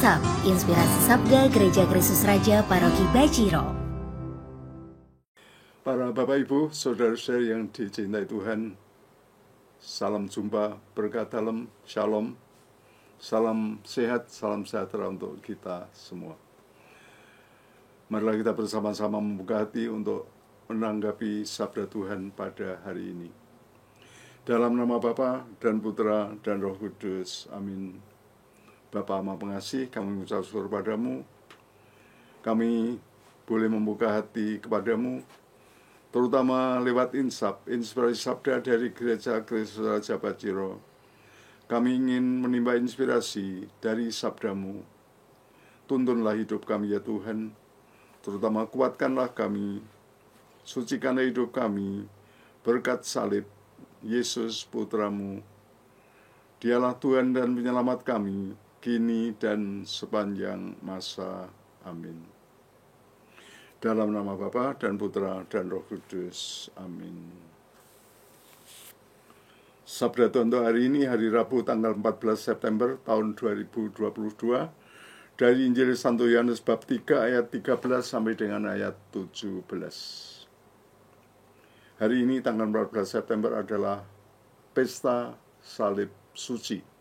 WhatsApp Inspirasi Sabda Gereja Kristus Raja Paroki Bajiro. Para Bapak Ibu, Saudara-saudara yang dicintai Tuhan, salam jumpa, berkat dalam, shalom, salam sehat, salam sejahtera untuk kita semua. Marilah kita bersama-sama membuka hati untuk menanggapi sabda Tuhan pada hari ini. Dalam nama Bapa dan Putra dan Roh Kudus, amin. Bapa Maha Pengasih, kami mengucap syukur padamu. Kami boleh membuka hati kepadamu, terutama lewat inspirasi sabda dari Gereja Kristus Raja Bajiro. Kami ingin menimba inspirasi dari sabdamu. Tuntunlah hidup kami ya Tuhan, terutama kuatkanlah kami, sucikanlah hidup kami, berkat salib Yesus Putramu. Dialah Tuhan dan penyelamat kami, kini dan sepanjang masa. Amin. Dalam nama Bapa dan Putra dan Roh Kudus. Amin. Sabda Tuhan untuk hari ini, hari Rabu tanggal 14 September tahun 2022, dari Injil Santo Yohanes bab 3 ayat 13 sampai dengan ayat 17. Hari ini tanggal 14 September adalah Pesta Salib Suci.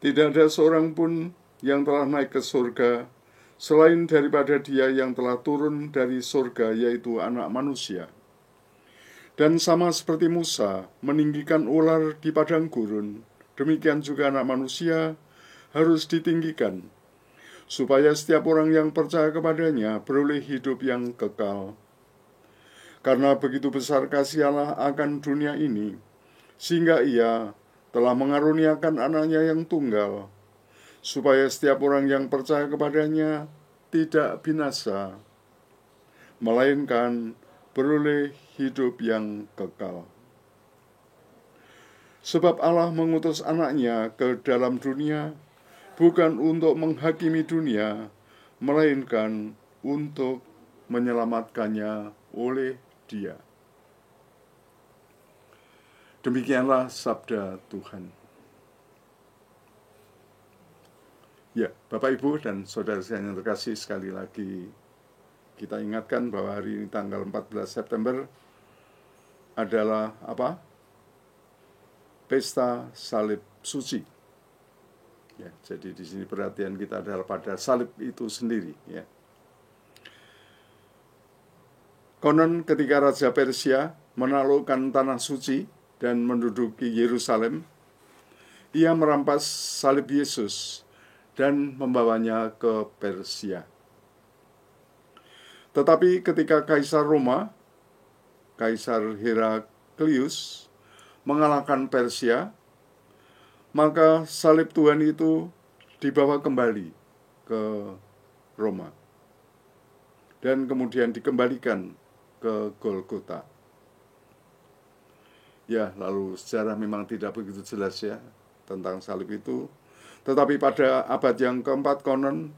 Tidak ada seorang pun yang telah naik ke surga selain daripada Dia yang telah turun dari surga, yaitu Anak Manusia. Dan sama seperti Musa meninggikan ular di padang gurun, demikian juga Anak Manusia harus ditinggikan, supaya setiap orang yang percaya kepadanya beroleh hidup yang kekal. Karena begitu besar kasih Allah akan dunia ini, sehingga Ia telah mengaruniakan anaknya yang tunggal, supaya setiap orang yang percaya kepadanya tidak binasa, melainkan beroleh hidup yang kekal. Sebab Allah mengutus anaknya ke dalam dunia, bukan untuk menghakimi dunia, melainkan untuk menyelamatkannya oleh Dia. Demikianlah sabda Tuhan. Ya, Bapak, Ibu, dan saudara yang terkasih, sekali lagi kita ingatkan bahwa hari ini tanggal 14 September adalah apa? Pesta Salib Suci. Ya, jadi di sini perhatian kita adalah pada salib itu sendiri. Ya. Konon ketika Raja Persia menaklukkan tanah suci dan menduduki Yerusalem, ia merampas salib Yesus dan membawanya ke Persia. Tetapi ketika Kaisar Roma, Kaisar Heraklius, mengalahkan Persia, maka salib Tuhan itu dibawa kembali ke Roma dan kemudian dikembalikan ke Golgota. Ya, lalu sejarah memang tidak begitu jelas ya tentang salib itu. Tetapi pada abad yang keempat konon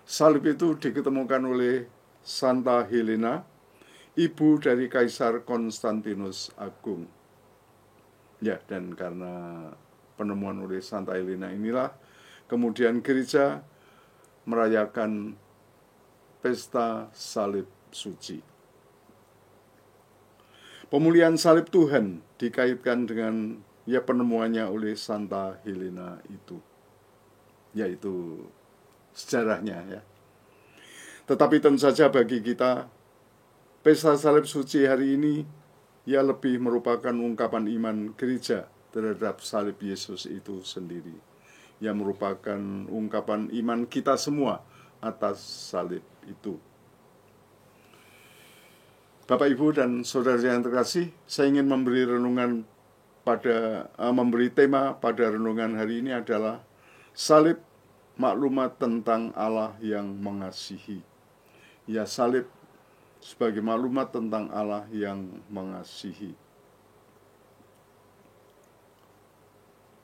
salib itu diketemukan oleh Santa Helena, ibu dari Kaisar Konstantinus Agung. Ya, dan karena penemuan oleh Santa Helena inilah kemudian gereja merayakan Pesta Salib Suci. Pemulihan salib Tuhan dikaitkan dengan penemuannya oleh Santa Helena itu, yaitu sejarahnya ya. Tetapi tentu saja bagi kita, Pesta Salib Suci hari ini lebih merupakan ungkapan iman gereja terhadap salib Yesus itu sendiri, yang merupakan ungkapan iman kita semua atas salib itu. Bapak, Ibu, dan saudara yang terkasih, saya ingin memberi tema pada renungan hari ini adalah salib, maklumat tentang Allah yang mengasihi. Ya, salib sebagai maklumat tentang Allah yang mengasihi.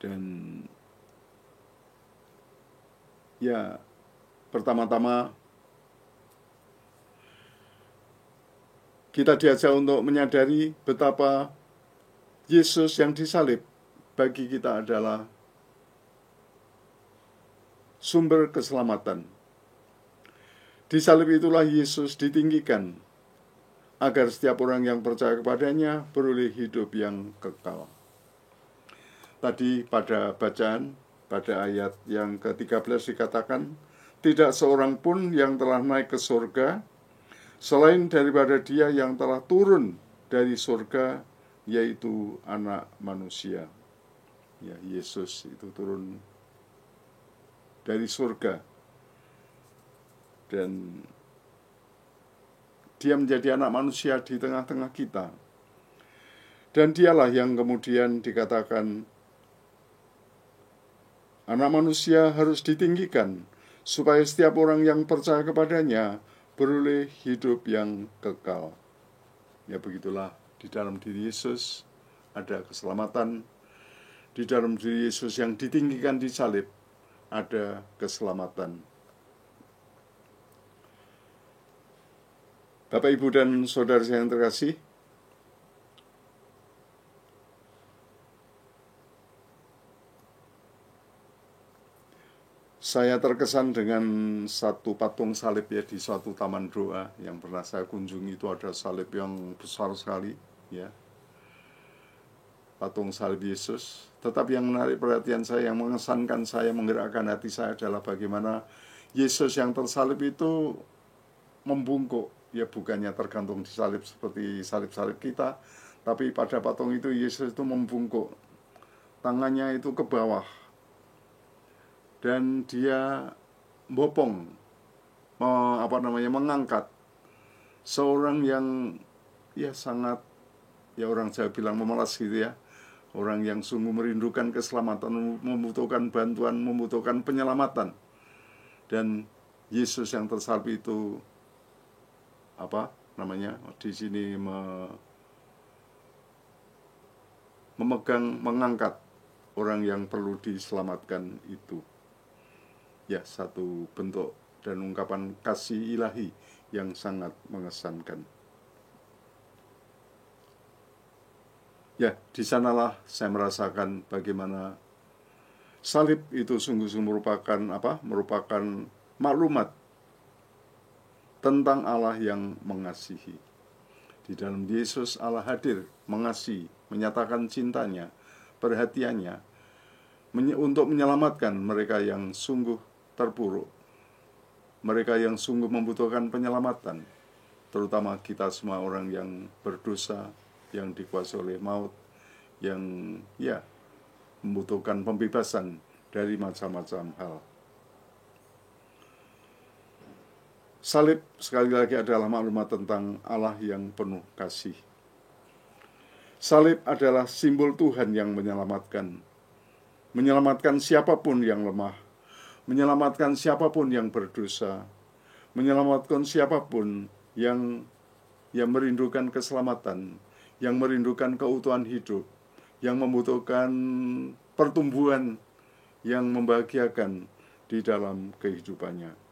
Dan ya, pertama-tama Kita diajak untuk menyadari betapa Yesus yang disalib bagi kita adalah sumber keselamatan. Di salib itulah Yesus ditinggikan, agar setiap orang yang percaya kepadanya beroleh hidup yang kekal. Tadi pada bacaan, pada ayat yang ke-13 dikatakan, tidak seorang pun yang telah naik ke surga, selain daripada Dia yang telah turun dari surga, yaitu Anak Manusia. Ya, Yesus itu turun dari surga, dan Dia menjadi anak manusia di tengah-tengah kita. Dan Dialah yang kemudian dikatakan, Anak Manusia harus ditinggikan, supaya setiap orang yang percaya kepadanya beroleh hidup yang kekal. Ya, begitulah, di dalam diri Yesus ada keselamatan. Di dalam diri Yesus yang ditinggikan di salib ada keselamatan. Bapak, Ibu, dan saudara saya yang terkasih, saya terkesan dengan satu patung salib ya di suatu taman doa yang pernah saya kunjungi. Itu ada salib yang besar sekali ya, patung salib Yesus. Tetapi yang menarik perhatian saya, yang mengesankan saya, menggerakkan hati saya adalah bagaimana Yesus yang tersalib itu membungkuk. Ya, bukannya tergantung di salib seperti salib-salib kita, tapi pada patung itu Yesus itu membungkuk, tangannya itu ke bawah, dan dia bopong, mengangkat seorang yang ya sangat, ya orang Jawa bilang memelas gitu ya, orang yang sungguh merindukan keselamatan, membutuhkan bantuan, membutuhkan penyelamatan. Dan Yesus yang tersalib itu di sini mengangkat orang yang perlu diselamatkan itu. Ya, satu bentuk dan ungkapan kasih ilahi yang sangat mengesankan. Ya, di sanalah saya merasakan bagaimana salib itu sungguh-sungguh merupakan maklumat tentang Allah yang mengasihi. Di dalam Yesus Allah hadir, mengasihi, menyatakan cintanya, perhatiannya, untuk menyelamatkan mereka yang sungguh terpuruk, mereka yang sungguh membutuhkan penyelamatan, terutama kita semua orang yang berdosa, yang dikuasai oleh maut, yang membutuhkan pembebasan dari macam-macam hal. Salib sekali lagi adalah maklumat tentang Allah yang penuh kasih. Salib adalah simbol Tuhan yang menyelamatkan siapapun yang lemah, menyelamatkan siapapun yang berdosa, menyelamatkan siapapun yang merindukan keselamatan, yang merindukan keutuhan hidup, yang membutuhkan pertumbuhan yang membahagiakan di dalam kehidupannya.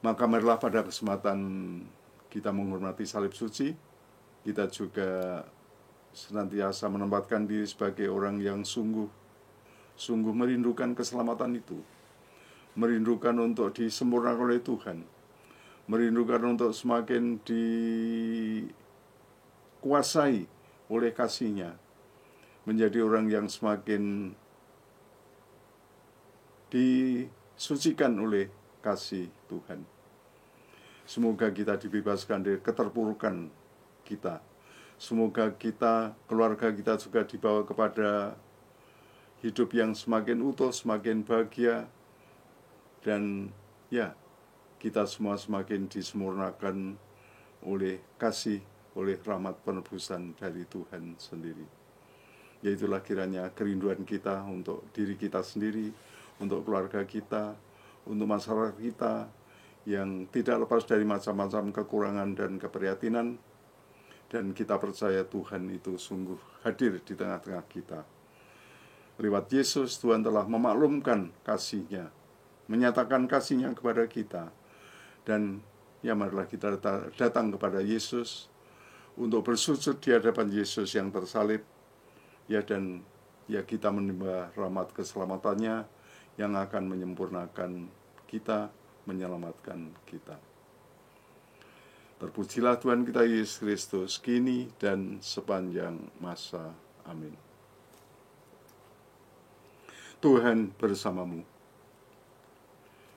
Maka marilah pada kesempatan kita menghormati salib suci, kita juga senantiasa menempatkan diri sebagai orang yang sungguh merindukan keselamatan itu, merindukan untuk disempurnakan oleh Tuhan, merindukan untuk semakin dikuasai oleh kasih-Nya, menjadi orang yang semakin disucikan oleh kasih Tuhan. Semoga kita dibebaskan dari keterpurukan kita. Semoga keluarga kita juga dibawa kepada hidup yang semakin utuh, semakin bahagia, dan kita semua semakin disempurnakan oleh kasih, oleh rahmat penebusan dari Tuhan sendiri. Yaitulah kiranya kerinduan kita untuk diri kita sendiri, untuk keluarga kita, untuk masyarakat kita, yang tidak lepas dari macam-macam kekurangan dan keprihatinan, dan kita percaya Tuhan itu sungguh hadir di tengah-tengah kita. Lewat Yesus, Tuhan telah memaklumkan kasih-Nya, menyatakan kasih-Nya kepada kita, dan Ya, marilah kita datang kepada Yesus untuk bersujud di hadapan Yesus yang tersalib, ya, dan ya kita menimba rahmat keselamatannya yang akan menyempurnakan kita, menyelamatkan kita. Terpujilah Tuhan kita Yesus Kristus, kini dan sepanjang masa. Amin. Tuhan bersamamu.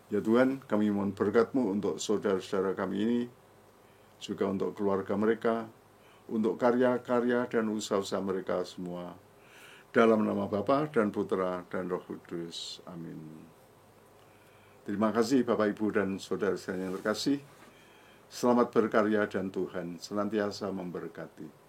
Ya Tuhan, kami mohon berkat-Mu untuk saudara-saudara kami ini, juga untuk keluarga mereka, untuk karya-karya dan usaha-usaha mereka semua. Dalam nama Bapa dan Putra dan Roh Kudus. Amin. Terima kasih Bapak, Ibu, dan saudara-saudara yang terkasih. Selamat berkarya dan Tuhan senantiasa memberkati.